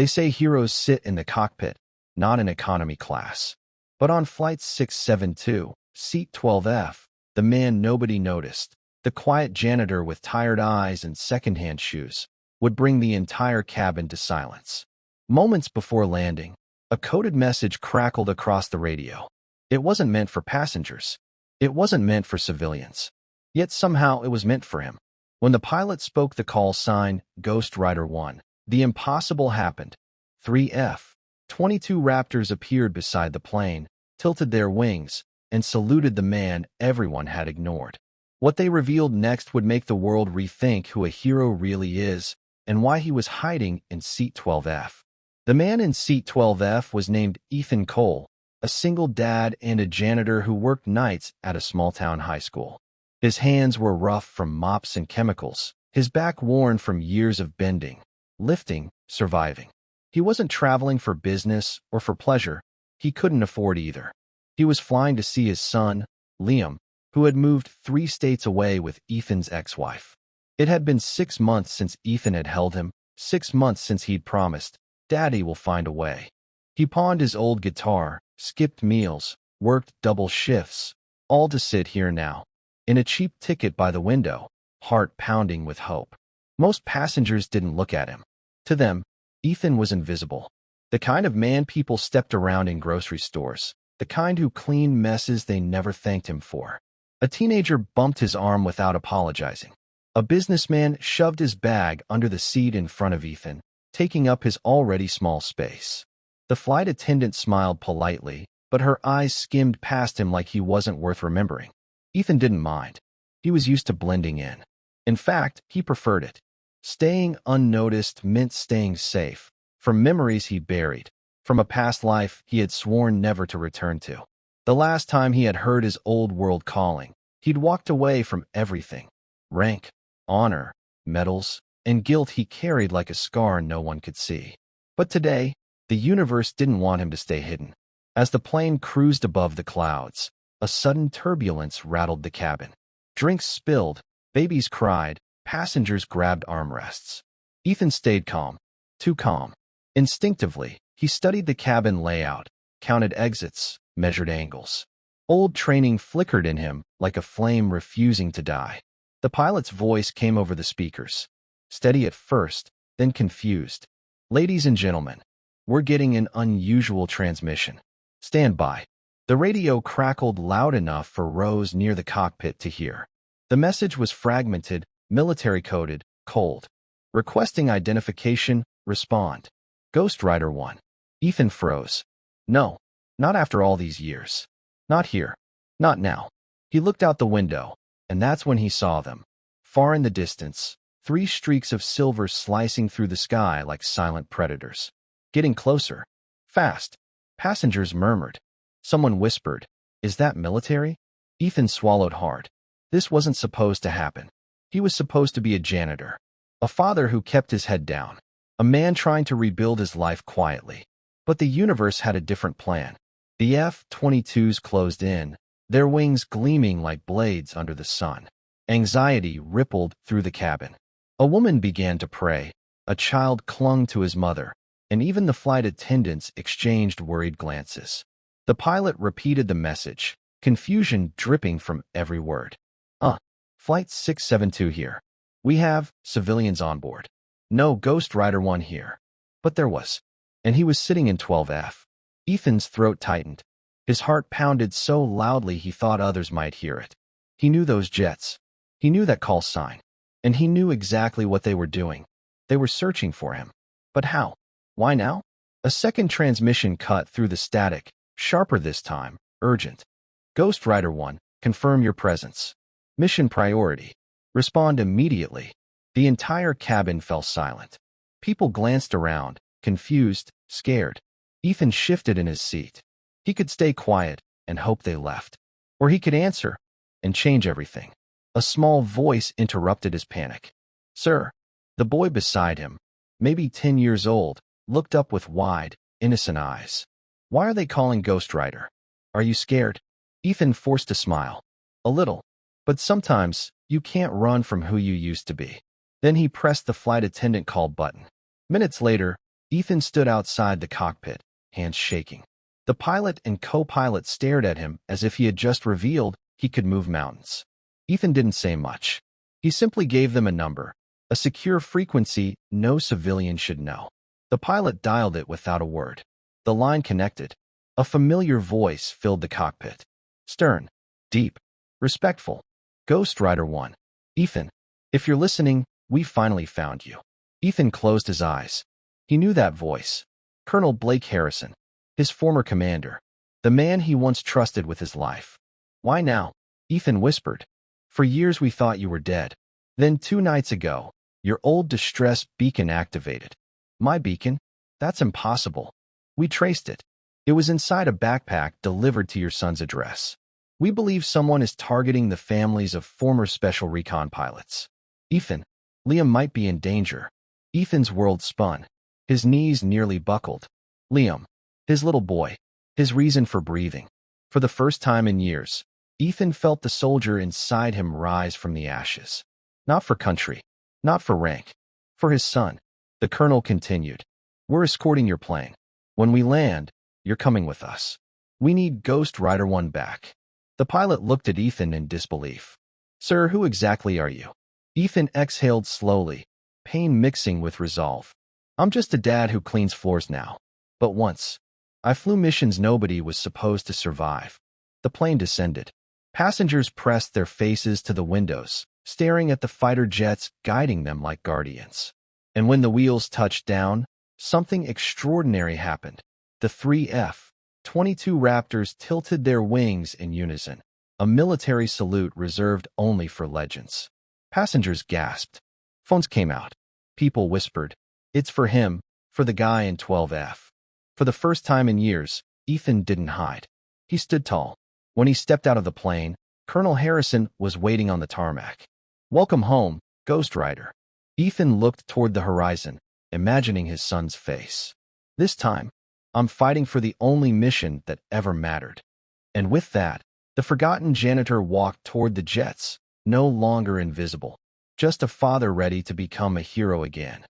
They say heroes sit in the cockpit, not in economy class. But on Flight 672, Seat 12F, the man nobody noticed, the quiet janitor with tired eyes and secondhand shoes, would bring the entire cabin to silence. Moments before landing, a coded message crackled across the radio. It wasn't meant for passengers. It wasn't meant for civilians. Yet somehow it was meant for him. When the pilot spoke the call sign, Ghost Rider 1, the impossible happened. 3 F-22 Raptors appeared beside the plane, tilted their wings, and saluted the man everyone had ignored. What they revealed next would make the world rethink who a hero really is and why he was hiding in Seat 12F. The man in Seat 12F was named Ethan Cole, a single dad and a janitor who worked nights at a small-town high school. His hands were rough from mops and chemicals, his back worn from years of bending, lifting, surviving. He wasn't traveling for business or for pleasure. He couldn't afford either. He was flying to see his son, Liam, who had moved 3 states away with Ethan's ex-wife. It had been 6 months since Ethan had held him, 6 months since he'd promised, "Daddy will find a way." He pawned his old guitar, skipped meals, worked double shifts, all to sit here now, in a cheap ticket by the window, heart pounding with hope. Most passengers didn't look at him. To them, Ethan was invisible. The kind of man people stepped around in grocery stores, the kind who cleaned messes they never thanked him for. A teenager bumped his arm without apologizing. A businessman shoved his bag under the seat in front of Ethan, taking up his already small space. The flight attendant smiled politely, but her eyes skimmed past him like he wasn't worth remembering. Ethan didn't mind. He was used to blending in. In fact, he preferred it. Staying unnoticed meant staying safe, from memories he buried, from a past life he had sworn never to return to. The last time he had heard his old world calling, he'd walked away from everything. Rank, honor, medals, and guilt he carried like a scar no one could see. But today, the universe didn't want him to stay hidden. As the plane cruised above the clouds, a sudden turbulence rattled the cabin. Drinks spilled, babies cried, passengers grabbed armrests. Ethan stayed calm, too calm. Instinctively, he studied the cabin layout, counted exits, measured angles. Old training flickered in him like a flame refusing to die. The pilot's voice came over the speakers, steady at first, then confused. "Ladies and gentlemen, we're getting an unusual transmission. Stand by." The radio crackled loud enough for Rose near the cockpit to hear. The message was fragmented, military-coded, cold. Requesting identification, respond. Ghost Rider 1. Ethan froze. No, not after all these years. Not here. Not now. He looked out the window, and that's when he saw them. Far in the distance, 3 streaks of silver slicing through the sky like silent predators. Getting closer. Fast. Passengers murmured. Someone whispered, "Is that military?" Ethan swallowed hard. This wasn't supposed to happen. He was supposed to be a janitor. A father who kept his head down. A man trying to rebuild his life quietly. But the universe had a different plan. The F-22s closed in, their wings gleaming like blades under the sun. Anxiety rippled through the cabin. A woman began to pray. A child clung to his mother, and even the flight attendants exchanged worried glances. The pilot repeated the message, confusion dripping from every word. Flight 672 here. We have civilians on board. No Ghost Rider 1 here." But there was. And he was sitting in 12F. Ethan's throat tightened. His heart pounded so loudly he thought others might hear it. He knew those jets. He knew that call sign. And he knew exactly what they were doing. They were searching for him. But how? Why now? A second transmission cut through the static, sharper this time, urgent. "Ghost Rider 1, confirm your presence. Mission priority. Respond immediately." The entire cabin fell silent. People glanced around, confused, scared. Ethan shifted in his seat. He could stay quiet and hope they left. Or he could answer and change everything. A small voice interrupted his panic. "Sir." The boy beside him, maybe 10 years old, looked up with wide, innocent eyes. "Why are they calling Ghost Rider? Are you scared?" Ethan forced a smile. "A little. But sometimes, you can't run from who you used to be." Then he pressed the flight attendant call button. Minutes later, Ethan stood outside the cockpit, hands shaking. The pilot and co-pilot stared at him as if he had just revealed he could move mountains. Ethan didn't say much. He simply gave them a number, a secure frequency no civilian should know. The pilot dialed it without a word. The line connected. A familiar voice filled the cockpit. Stern, deep, respectful. Ghost Rider 1. Ethan, if you're listening, we finally found you. Ethan closed his eyes. He knew that voice. Colonel Blake Harrison, his former commander, the man he once trusted with his life. Why now? Ethan whispered. For years we thought you were dead. Then 2 nights ago, your old distress beacon activated. My beacon? That's impossible. We traced it. It was inside a backpack delivered to your son's address. We believe someone is targeting the families of former Special Recon pilots. Ethan, Liam might be in danger. Ethan's world spun. His knees nearly buckled. Liam, his little boy, his reason for breathing. For the first time in years, Ethan felt the soldier inside him rise from the ashes. Not for country, not for rank, for his son. The colonel continued. We're escorting your plane. When we land, you're coming with us. We need Ghost Rider 1 back. The pilot looked at Ethan in disbelief. Sir, who exactly are you? Ethan exhaled slowly, pain mixing with resolve. I'm just a dad who cleans floors now. But once, I flew missions nobody was supposed to survive. The plane descended. Passengers pressed their faces to the windows, staring at the fighter jets guiding them like guardians. And when the wheels touched down, something extraordinary happened. The 3 F-22 Raptors tilted their wings in unison, a military salute reserved only for legends. Passengers gasped. Phones came out. People whispered, it's for him, for the guy in 12F. For the first time in years, Ethan didn't hide. He stood tall. When he stepped out of the plane, Colonel Harrison was waiting on the tarmac. Welcome home, Ghost Rider. Ethan looked toward the horizon, imagining his son's face. This time, I'm fighting for the only mission that ever mattered. And with that, the forgotten janitor walked toward the jets, no longer invisible, just a father ready to become a hero again.